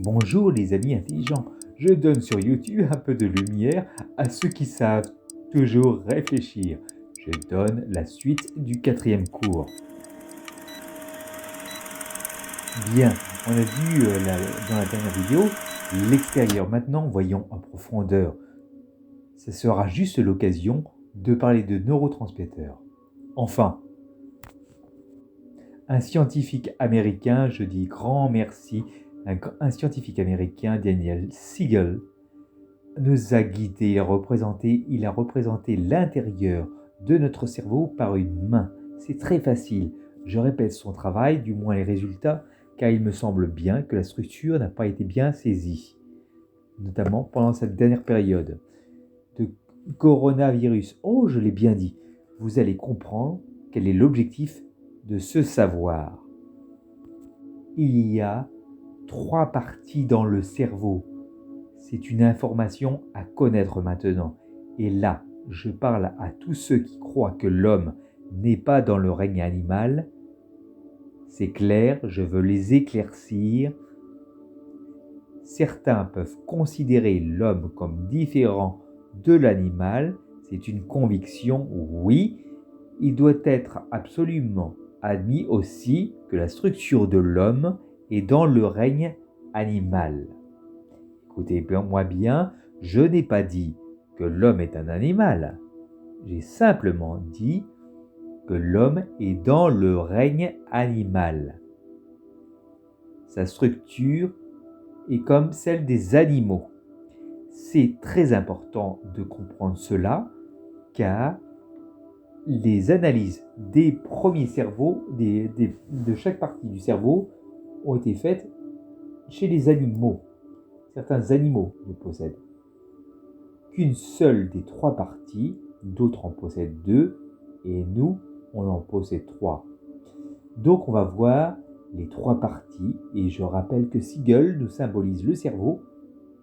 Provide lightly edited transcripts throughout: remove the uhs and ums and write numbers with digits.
Bonjour les amis intelligents, je donne sur YouTube un peu de lumière à ceux qui savent toujours réfléchir. Je donne la suite du 4e cours. Bien, on a vu dans la dernière vidéo l'extérieur. Maintenant, voyons en profondeur. Ce sera juste l'occasion de parler de neurotransmetteurs. Enfin, un scientifique américain, je dis grand merci, un scientifique américain, Daniel Siegel, nous a guidés, il a représenté l'intérieur de notre cerveau par une main. C'est très facile. Je répète son travail, du moins les résultats, car il me semble bien que la structure n'a pas été bien saisie, notamment pendant cette dernière période de coronavirus. Oh, je l'ai bien dit. Vous allez comprendre quel est l'objectif de ce savoir. Il y a 3 parties dans le cerveau. C'est une information à connaître maintenant. Et là, je parle à tous ceux qui croient que l'homme n'est pas dans le règne animal. C'est clair, je veux les éclaircir. Certains peuvent considérer l'homme comme différent de l'animal. C'est une conviction, oui. Il doit être absolument admis aussi que la structure de l'homme est dans le règne animal. Écoutez-moi bien, je n'ai pas dit que l'homme est un animal. J'ai simplement dit que l'homme est dans le règne animal. Sa structure est comme celle des animaux. C'est très important de comprendre cela car les analyses des premiers cerveaux, de chaque partie du cerveau, ont été faites chez les animaux. Certains animaux le possèdent. Qu'une seule des 3 parties, d'autres en possèdent 2, et nous, on en possède 3. Donc on va voir les 3 parties, et je rappelle que Siegel nous symbolise le cerveau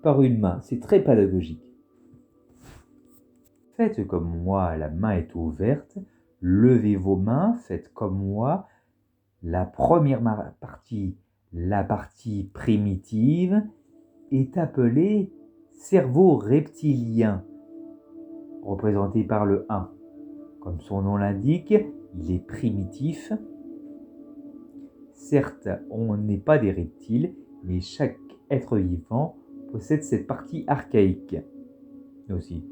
par une main. C'est très pédagogique. Faites comme moi, la main est ouverte, levez vos mains, faites comme moi. La première partie, la partie primitive, est appelée cerveau reptilien, représenté par le 1. Comme son nom l'indique, il est primitif. Certes, on n'est pas des reptiles, mais chaque être vivant possède cette partie archaïque aussi.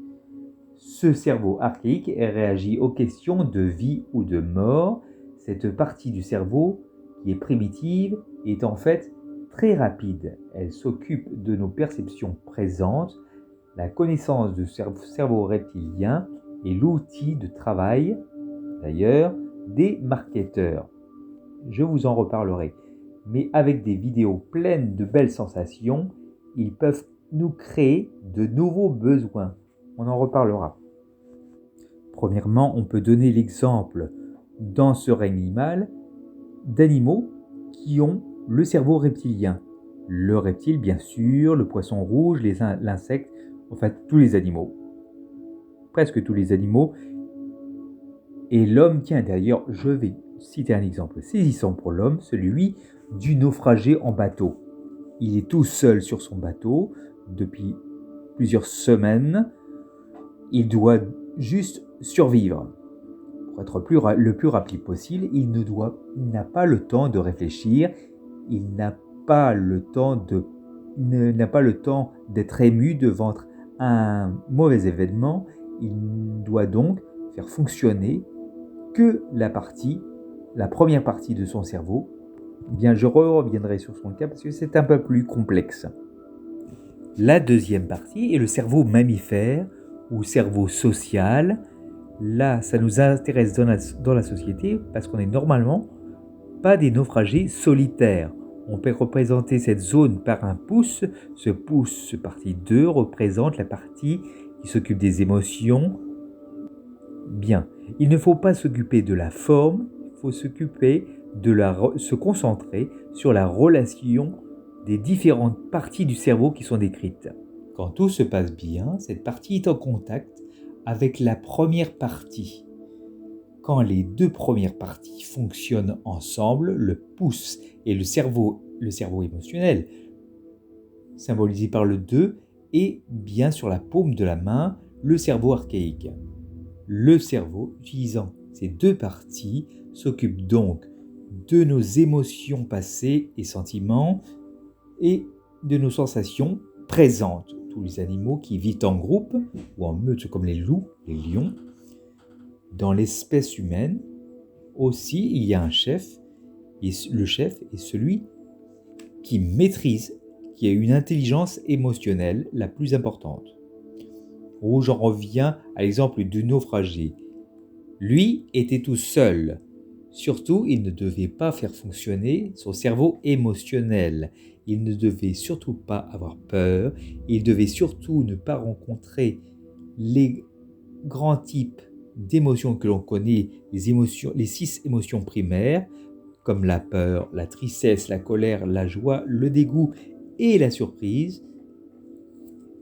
Ce cerveau archaïque réagit aux questions de vie ou de mort. Cette partie du cerveau, qui est primitive, est en fait très rapide. Elle s'occupe de nos perceptions présentes. La connaissance du cerveau reptilien est l'outil de travail, d'ailleurs, des marketeurs. Je vous en reparlerai. Mais avec des vidéos pleines de belles sensations, ils peuvent nous créer de nouveaux besoins. On en reparlera. Premièrement, on peut donner l'exemple dans ce règne animal d'animaux qui ont le cerveau reptilien. Le reptile, bien sûr, le poisson rouge, l'insecte, en fait tous les animaux. Presque tous les animaux. Et l'homme, tiens d'ailleurs, je vais citer un exemple saisissant pour l'homme, celui du naufragé en bateau. Il est tout seul sur son bateau depuis plusieurs semaines. Il doit juste survivre. Pour être le plus rapide possible, il n'a pas le temps de réfléchir, il n'a pas le temps d'être ému devant un mauvais événement. Il doit donc faire fonctionner que la première partie de son cerveau. Bien, je reviendrai sur son cas parce que c'est un peu plus complexe. La deuxième partie est le cerveau mammifère ou cerveau social. Là, ça nous intéresse dans la société parce qu'on n'est normalement pas des naufragés solitaires. On peut représenter cette zone par un pouce. Ce pouce, partie 2, représente la partie qui s'occupe des émotions. Bien, il ne faut pas s'occuper de la forme, il faut se concentrer sur la relation des différentes parties du cerveau qui sont décrites. Quand tout se passe bien, cette partie est en contact avec la première partie. Quand les 2 premières parties fonctionnent ensemble, le pouce et le cerveau émotionnel, symbolisé par le 2, et bien sur la paume de la main, le cerveau archaïque. Le cerveau, utilisant ces deux parties, s'occupe donc de nos émotions passées et sentiments et de nos sensations présentes. Tous les animaux qui vivent en groupe ou en meute comme les loups, les lions. Dans l'espèce humaine aussi, il y a un chef, et le chef est celui qui maîtrise, qui a une intelligence émotionnelle la plus importante. Où j'en reviens à l'exemple du naufragé. Lui était tout seul. Surtout, il ne devait pas faire fonctionner son cerveau émotionnel. Il ne devait surtout pas avoir peur. Il devait surtout ne pas rencontrer les grands types d'émotions que l'on connaît, les 6 émotions primaires, comme la peur, la tristesse, la colère, la joie, le dégoût et la surprise.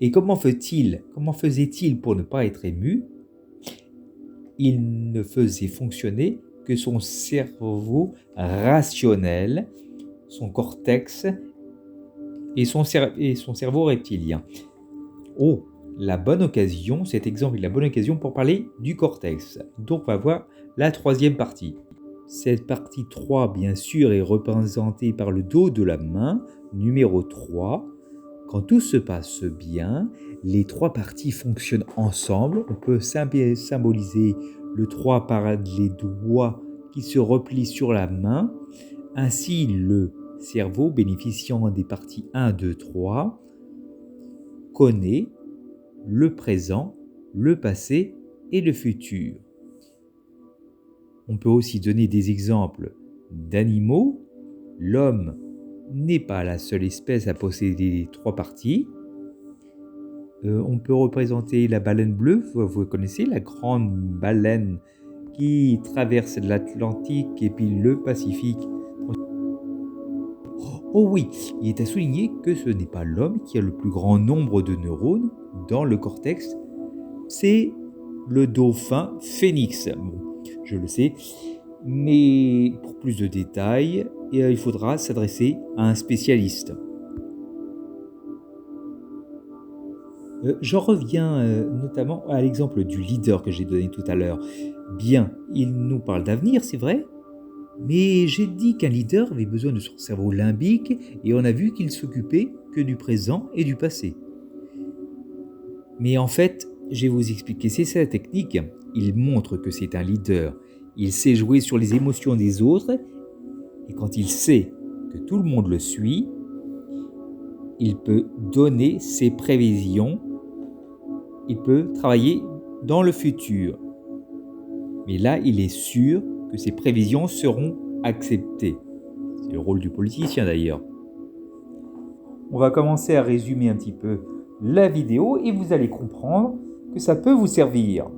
Et comment faisait-il pour ne pas être ému ? Il ne faisait fonctionner que son cerveau rationnel, son cortex et son cerveau reptilien. Oh, cet exemple est la bonne occasion pour parler du cortex. Donc on va voir la troisième partie. Cette partie 3, bien sûr, est représentée par le dos de la main, numéro 3. Quand tout se passe bien, les 3 parties fonctionnent ensemble. On peut symboliser le 3 par les doigts qui se replient sur la main. Ainsi, le cerveau, bénéficiant des parties 1, 2, 3, connaît le présent, le passé et le futur. On peut aussi donner des exemples d'animaux. L'homme n'est pas la seule espèce à posséder les 3 parties. On peut représenter la baleine bleue, vous connaissez, la grande baleine qui traverse l'Atlantique et puis le Pacifique. Oh oui, il est à souligner que ce n'est pas l'homme qui a le plus grand nombre de neurones dans le cortex, c'est le dauphin phénix. Bon, je le sais, mais pour plus de détails, il faudra s'adresser à un spécialiste. J'en reviens notamment à l'exemple du leader que j'ai donné tout à l'heure. Bien, il nous parle d'avenir, c'est vrai, mais j'ai dit qu'un leader avait besoin de son cerveau limbique et on a vu qu'il s'occupait que du présent et du passé. Mais en fait, je vais vous expliquer, c'est ça la technique. Il montre que c'est un leader. Il sait jouer sur les émotions des autres et quand il sait que tout le monde le suit, il peut donner ses prévisions. Il peut travailler dans le futur. Mais là, il est sûr que ses prévisions seront acceptées. C'est le rôle du politicien d'ailleurs. On va commencer à résumer un petit peu la vidéo et vous allez comprendre que ça peut vous servir.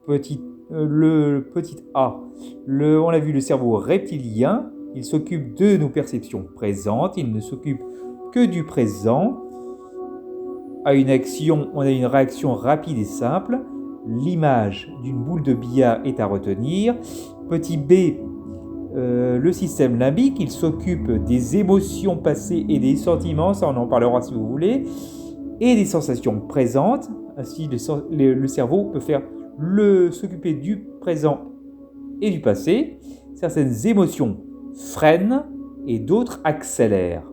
Le petit A, on a vu le cerveau reptilien, il s'occupe de nos perceptions présentes, il ne s'occupe que du présent. On a une réaction rapide et simple. L'image d'une boule de billard est à retenir. Petit B, le système limbique, il s'occupe des émotions passées et des sentiments, ça on en parlera si vous voulez, et des sensations présentes. Ainsi, le cerveau peut s'occuper du présent et du passé. Certaines émotions freinent et d'autres accélèrent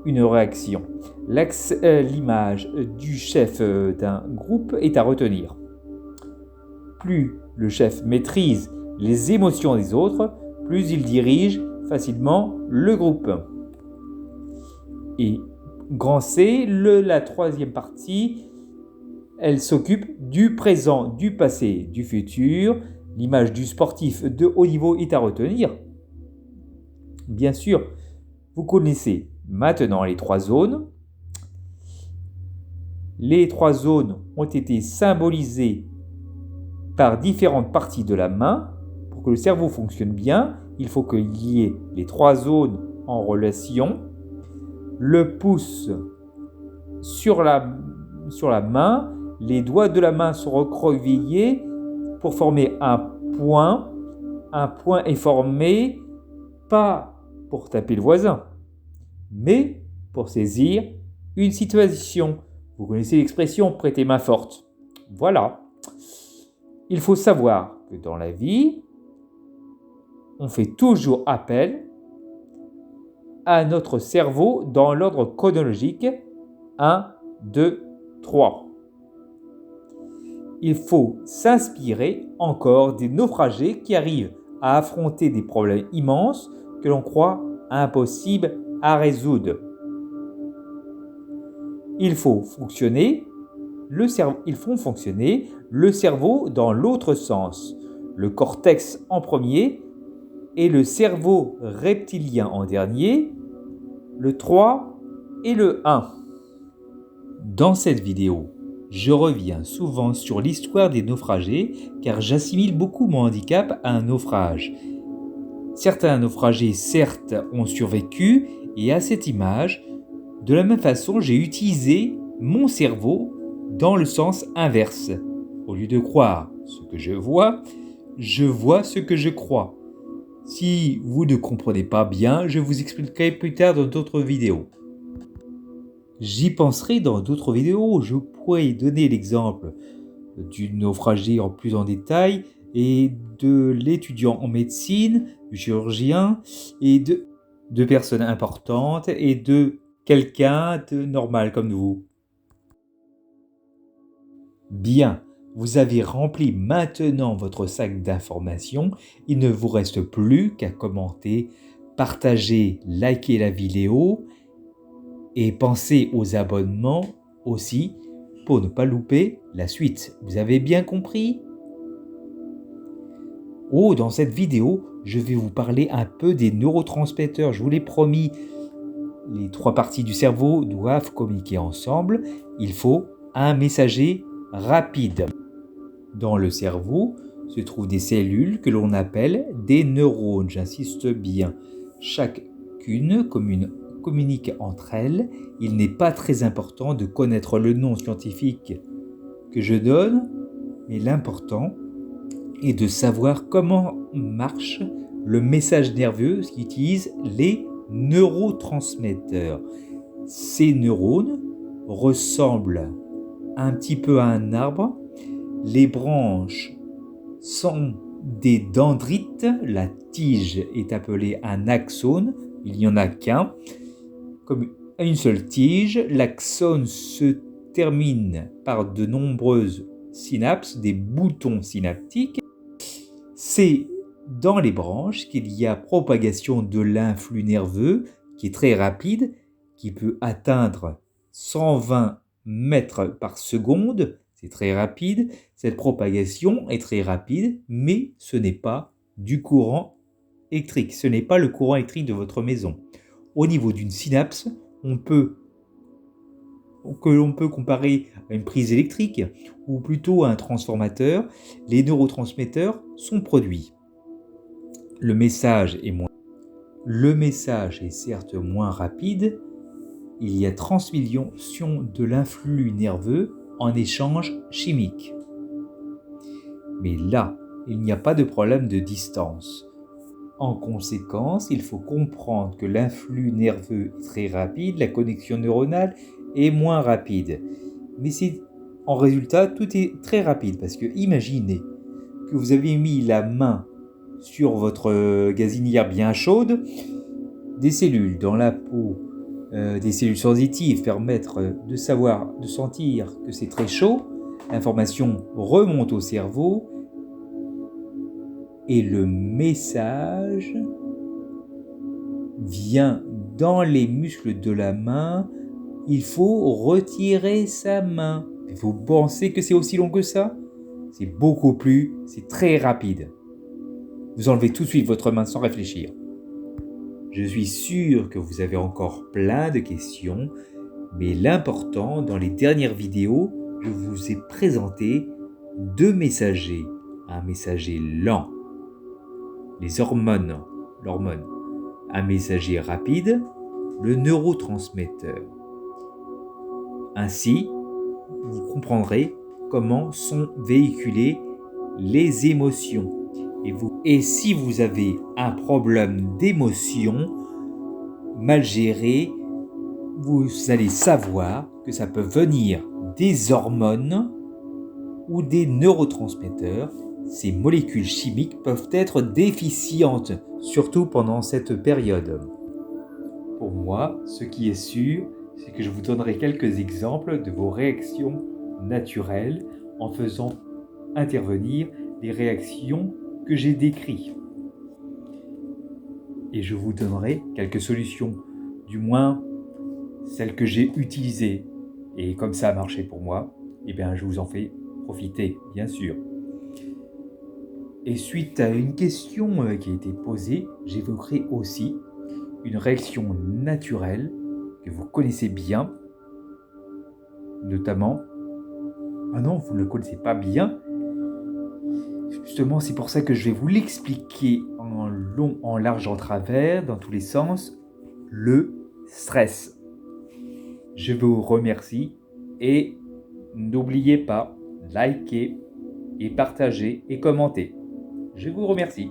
une réaction. L'image du chef d'un groupe est à retenir. Plus le chef maîtrise les émotions des autres, plus il dirige facilement le groupe. Et grand C, la troisième partie, elle s'occupe du présent, du passé, du futur. L'image du sportif de haut niveau est à retenir. Bien sûr, vous connaissez maintenant les 3 zones. Les 3 zones ont été symbolisées par différentes parties de la main. Pour que le cerveau fonctionne bien, il faut qu'il y ait les 3 zones en relation. Le pouce sur la main, les doigts de la main sont recroquevillés pour former un point. Un point est formé pas pour taper le voisin, mais pour saisir une situation. Vous connaissez l'expression prêter main forte. Voilà. Il faut savoir que dans la vie, on fait toujours appel à notre cerveau dans l'ordre chronologique 1, 2, 3. Il faut s'inspirer encore des naufragés qui arrivent à affronter des problèmes immenses que l'on croit impossibles à résoudre. Ils font fonctionner le cerveau dans l'autre sens, le cortex en premier et le cerveau reptilien en dernier, le 3 et le 1. Dans cette vidéo, je reviens souvent sur l'histoire des naufragés car j'assimile beaucoup mon handicap à un naufrage. Certains naufragés, certes, ont survécu et à cette image, de la même façon, j'ai utilisé mon cerveau dans le sens inverse. Au lieu de croire ce que je vois ce que je crois. Si vous ne comprenez pas bien, je vous expliquerai plus tard dans d'autres vidéos. J'y penserai dans d'autres vidéos. Je pourrais donner l'exemple du naufragé en plus en détail et de l'étudiant en médecine, du chirurgien et de personnes importantes et de quelqu'un de normal comme vous. Bien, vous avez rempli maintenant votre sac d'informations. Il ne vous reste plus qu'à commenter, partager, liker la vidéo et pensez aux abonnements aussi pour ne pas louper la suite. Vous avez bien compris ? Oh, dans cette vidéo, je vais vous parler un peu des neurotransmetteurs. Je vous l'ai promis, les 3 parties du cerveau doivent communiquer ensemble. Il faut un messager rapide. Dans le cerveau se trouvent des cellules que l'on appelle des neurones. J'insiste bien. Chacune communique entre elles. Il n'est pas très important de connaître le nom scientifique que je donne, mais l'important est de savoir comment marche le message nerveux qui utilise les neurotransmetteurs. Ces neurones ressemblent un petit peu à un arbre. Les branches sont des dendrites. La tige est appelée un axone. Il n'y en a qu'un. Comme une seule tige, l'axone se termine par de nombreuses synapses, des boutons synaptiques. C'est dans les branches qu'il y a propagation de l'influx nerveux qui est très rapide, qui peut atteindre 120 mètres par seconde. C'est très rapide. Cette propagation est très rapide, mais ce n'est pas du courant électrique. Ce n'est pas le courant électrique de votre maison. Au niveau d'une synapse, l'on peut comparer à une prise électrique ou plutôt à un transformateur. Les neurotransmetteurs sont produits. Le message est certes moins rapide. Il y a transmission de l'influx nerveux en échange chimique. Mais là, il n'y a pas de problème de distance. En conséquence, il faut comprendre que l'influx nerveux est très rapide, la connexion neuronale est moins rapide. Mais en résultat, tout est très rapide parce que imaginez que vous avez mis la main sur votre gazinière bien chaude, des cellules dans la peau, des cellules sensitives permettent de sentir que c'est très chaud. L'information remonte au cerveau et le message vient dans les muscles de la main. Il faut retirer sa main. Vous pensez que c'est aussi long que ça ? C'est beaucoup plus, c'est très rapide. Vous enlevez tout de suite votre main sans réfléchir. Je suis sûr que vous avez encore plein de questions, mais l'important, dans les dernières vidéos, je vous ai présenté 2 messagers. Un messager lent, l'hormone. Un messager rapide, le neurotransmetteur. Ainsi, vous comprendrez comment sont véhiculées les émotions. Et si vous avez un problème d'émotion mal géré, vous allez savoir que ça peut venir des hormones ou des neurotransmetteurs. Ces molécules chimiques peuvent être déficientes, surtout pendant cette période. Pour moi, ce qui est sûr, c'est que je vous donnerai quelques exemples de vos réactions naturelles en faisant intervenir les réactions que j'ai décrites. Et je vous donnerai quelques solutions, du moins celles que j'ai utilisées. Et comme ça a marché pour moi, eh bien je vous en fais profiter, bien sûr. Et suite à une question qui a été posée, j'évoquerai aussi une réaction naturelle que vous connaissez bien, notamment... Ah non, vous ne le connaissez pas bien. Justement, c'est pour ça que je vais vous l'expliquer en long, en large, en travers, dans tous les sens. Le stress. Je vous remercie et n'oubliez pas, likez et partagez et commentez. Je vous remercie.